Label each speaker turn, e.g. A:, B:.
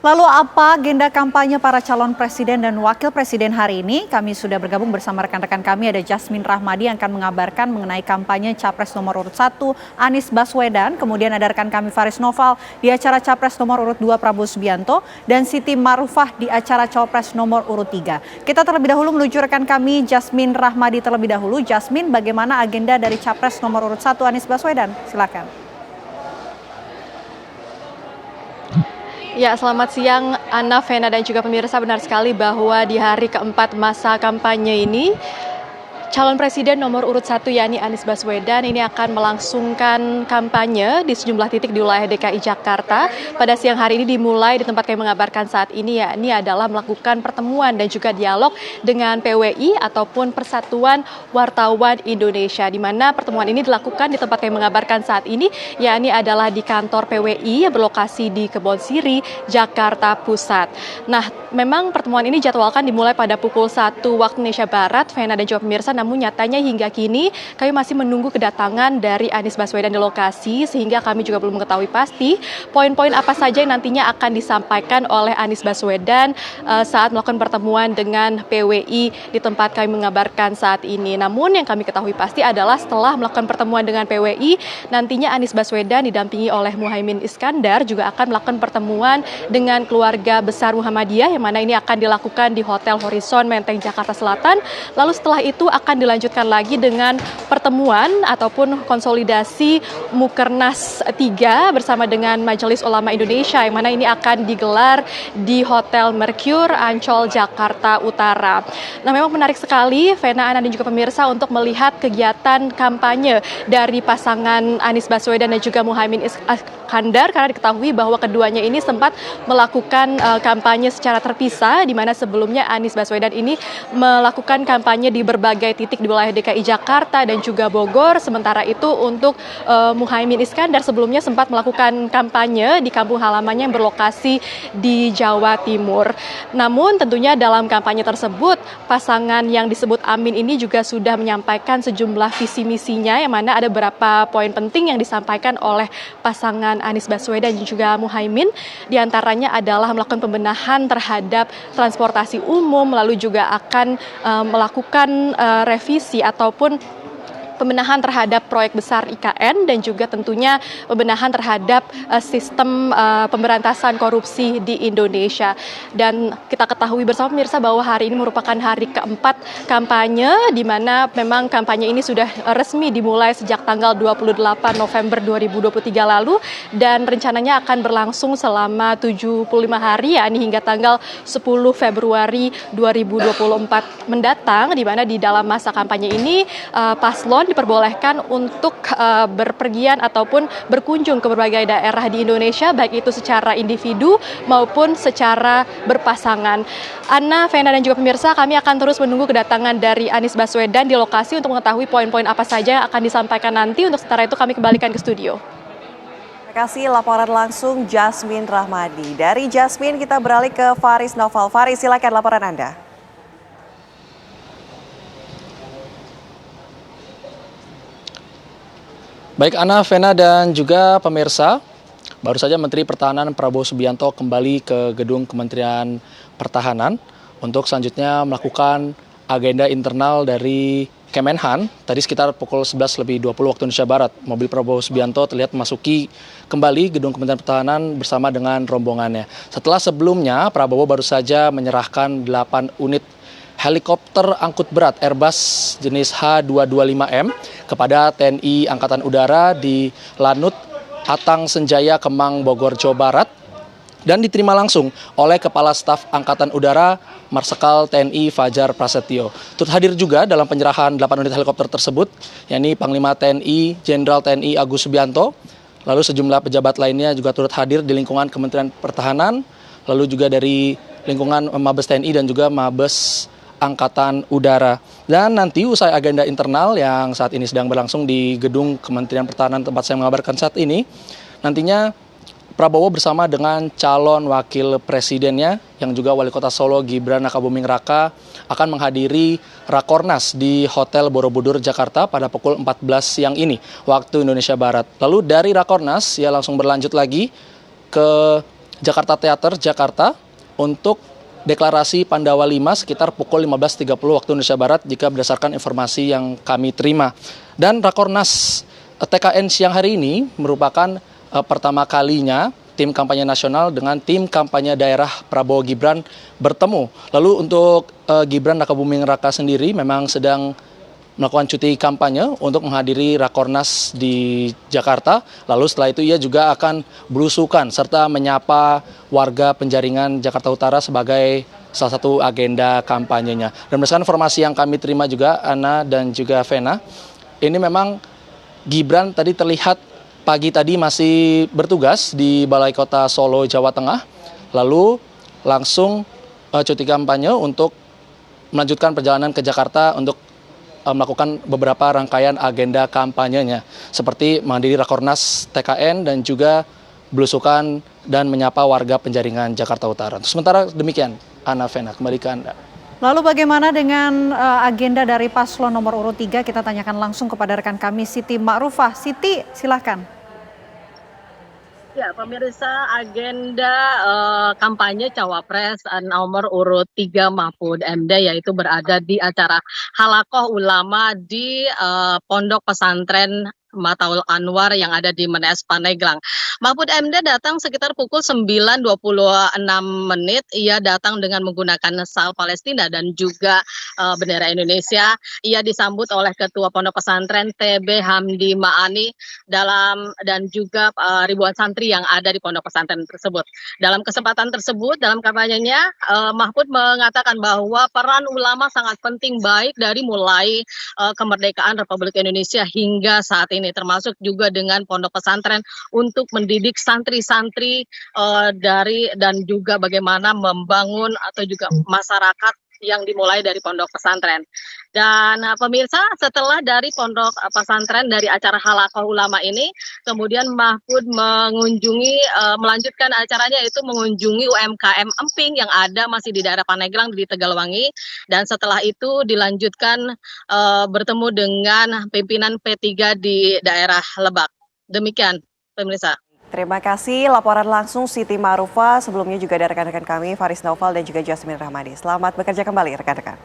A: Lalu apa agenda kampanye para calon presiden dan wakil presiden hari ini? Kami sudah bergabung bersama rekan-rekan kami, ada Jasmine Rahmadi yang akan mengabarkan mengenai kampanye Capres nomor urut 1 Anies Baswedan. Kemudian ada rekan kami Faris Noval di acara Capres nomor urut 2 Prabowo Subianto. Dan Siti Marufah di acara Cawapres nomor urut 3. Kita terlebih dahulu menuju rekan kami Jasmine Rahmadi terlebih dahulu. Jasmine, bagaimana agenda dari Capres nomor urut 1 Anies Baswedan? Silakan.
B: Ya, selamat siang Ana, Vena dan juga pemirsa. Benar sekali bahwa di hari keempat masa kampanye ini, calon presiden nomor urut 1 yakni Anies Baswedan ini akan melangsungkan kampanye di sejumlah titik di wilayah DKI Jakarta. Pada siang hari ini dimulai di tempat kami mengabarkan saat ini, yakni adalah melakukan pertemuan dan juga dialog dengan PWI ataupun Persatuan Wartawan Indonesia, di mana pertemuan ini dilakukan di tempat kami mengabarkan saat ini, yakni adalah di kantor PWI yang berlokasi di Kebonsiri, Jakarta Pusat. Nah, memang pertemuan ini jadwalkan dimulai pada pukul 1 waktu Indonesia Barat, Vena dan juga pemirsa. Namun nyatanya hingga kini kami masih menunggu kedatangan dari Anies Baswedan di lokasi, sehingga kami juga belum mengetahui pasti poin-poin apa saja yang nantinya akan disampaikan oleh Anies Baswedan saat melakukan pertemuan dengan PWI di tempat kami mengabarkan saat ini. Namun yang kami ketahui pasti adalah setelah melakukan pertemuan dengan PWI, nantinya Anies Baswedan didampingi oleh Muhaimin Iskandar juga akan melakukan pertemuan dengan keluarga besar Muhammadiyah, yang mana ini akan dilakukan di Hotel Horizon Menteng, Jakarta Selatan. Lalu setelah itu akan dilanjutkan lagi dengan pertemuan ataupun konsolidasi Mukernas 3 bersama dengan Majelis Ulama Indonesia, yang mana ini akan digelar di Hotel Mercure, Ancol, Jakarta Utara. Nah, memang menarik sekali Vena, Ana dan juga pemirsa untuk melihat kegiatan kampanye dari pasangan Anies Baswedan dan juga Muhaimin Iskandar, karena diketahui bahwa keduanya ini sempat melakukan kampanye secara terpisah, di mana sebelumnya Anies Baswedan ini melakukan kampanye di berbagai titik di wilayah DKI Jakarta dan juga Bogor. Sementara itu untuk Muhaimin Iskandar sebelumnya sempat melakukan kampanye di kampung halamannya yang berlokasi di Jawa Timur. Namun tentunya dalam kampanye tersebut, pasangan yang disebut Amin ini juga sudah menyampaikan sejumlah visi misinya, yang mana ada beberapa poin penting yang disampaikan oleh pasangan Anies Baswedan dan juga Muhaimin. Di antaranya adalah melakukan pembenahan terhadap transportasi umum, lalu juga akan melakukan revisi ataupun pembenahan terhadap proyek besar IKN, dan juga tentunya pembenahan terhadap sistem pemberantasan korupsi di Indonesia. Dan kita ketahui bersama pemirsa bahwa hari ini merupakan hari keempat kampanye, di mana memang kampanye ini sudah resmi dimulai sejak tanggal 28 November 2023 lalu, dan rencananya akan berlangsung selama 75 hari, yakni hingga tanggal 10 Februari 2024 mendatang, di mana di dalam masa kampanye ini paslon diperbolehkan untuk berpergian ataupun berkunjung ke berbagai daerah di Indonesia, baik itu secara individu maupun secara berpasangan. Ana, Vena dan juga pemirsa, kami akan terus menunggu kedatangan dari Anies Baswedan di lokasi untuk mengetahui poin-poin apa saja yang akan disampaikan nanti. Untuk sementara itu kami kembalikan ke studio.
A: Terima kasih laporan langsung Jasmine Rahmadi. Dari Jasmine kita beralih ke Faris Noval. Faris, silakan laporan Anda.
C: Baik Ana, Vena dan juga pemirsa, baru saja Menteri Pertahanan Prabowo Subianto kembali ke gedung Kementerian Pertahanan untuk selanjutnya melakukan agenda internal dari Kemenhan. Tadi sekitar pukul 11:20 waktu Indonesia Barat, mobil Prabowo Subianto terlihat memasuki kembali gedung Kementerian Pertahanan bersama dengan rombongannya. Setelah sebelumnya Prabowo baru saja menyerahkan 8 unit helikopter angkut berat Airbus jenis H225M kepada TNI Angkatan Udara di Lanut Atang Senjaya, Kemang, Bogor, Jawa Barat, dan diterima langsung oleh Kepala Staf Angkatan Udara Marsikal TNI Fajar Prasetyo. Turut hadir juga dalam penyerahan 8 unit helikopter tersebut, yakni Panglima TNI Jenderal TNI Agus Subianto, lalu sejumlah pejabat lainnya juga turut hadir di lingkungan Kementerian Pertahanan, lalu juga dari lingkungan Mabes TNI dan juga Mabes Angkatan Udara. Dan nanti usai agenda internal yang saat ini sedang berlangsung di gedung Kementerian Pertahanan tempat saya mengabarkan saat ini, nantinya Prabowo bersama dengan calon wakil presidennya yang juga wali kota Solo Gibran Rakabuming Raka akan menghadiri Rakornas di Hotel Borobudur Jakarta pada pukul 14 siang ini waktu Indonesia Barat. Lalu dari Rakornas ia langsung berlanjut lagi ke Jakarta Theater, Jakarta untuk deklarasi Pandawa 5 sekitar pukul 15.30 waktu Indonesia Barat jika berdasarkan informasi yang kami terima. Dan Rakornas TKN siang hari ini merupakan pertama kalinya tim kampanye nasional dengan tim kampanye daerah Prabowo Gibran bertemu. Lalu untuk Gibran Rakabuming Raka sendiri memang sedang melakukan cuti kampanye untuk menghadiri Rakornas di Jakarta. Lalu setelah itu ia juga akan belusukan serta menyapa warga Penjaringan Jakarta Utara sebagai salah satu agenda kampanyenya. Dan berdasarkan informasi yang kami terima juga, Ana dan juga Vena, ini memang Gibran tadi terlihat pagi tadi masih bertugas di Balai Kota Solo, Jawa Tengah. Lalu langsung cuti kampanye untuk melanjutkan perjalanan ke Jakarta untuk melakukan beberapa rangkaian agenda kampanyenya seperti menghadiri Rakornas TKN dan juga belusukan dan menyapa warga Penjaringan Jakarta Utara. Sementara demikian, Ana, Vena, kembali ke Anda.
A: Lalu bagaimana dengan agenda dari paslon nomor urut 3? Kita tanyakan langsung kepada rekan kami Siti Ma'rufah. Siti, silahkan.
D: Ya, pemirsa, agenda kampanye Cawapres nomor urut 3 Mahfud MD yaitu berada di acara Halaqoh Ulama di Pondok Pesantren Mataul Anwar yang ada di Menes, Pandeglang. Mahfud MD datang sekitar pukul 9.26 menit. Ia datang dengan menggunakan sal Palestina dan juga bendera Indonesia. Ia disambut oleh Ketua Pondok Pesantren TB Hamdi Ma'ani dan juga ribuan santri yang ada di pondok pesantren tersebut. Dalam kesempatan tersebut, dalam kampanyenya, Mahfud mengatakan bahwa peran ulama sangat penting baik dari mulai kemerdekaan Republik Indonesia hingga saat ini, termasuk juga dengan pondok pesantren untuk mendidik santri-santri dan juga bagaimana membangun atau juga masyarakat yang dimulai dari pondok pesantren. Dan pemirsa, setelah dari pondok pesantren dari acara Halaqoh Ulama ini, kemudian Mahfud melanjutkan acaranya yaitu mengunjungi UMKM Emping yang ada masih di daerah Pandeglang di Tegalwangi, dan setelah itu dilanjutkan bertemu dengan pimpinan P3 di daerah Lebak. Demikian, pemirsa.
E: Terima kasih laporan langsung Siti Ma'rufah. Sebelumnya juga ada rekan-rekan kami Faris Naufal dan juga Jasmine Rahmadi. Selamat bekerja kembali rekan-rekan.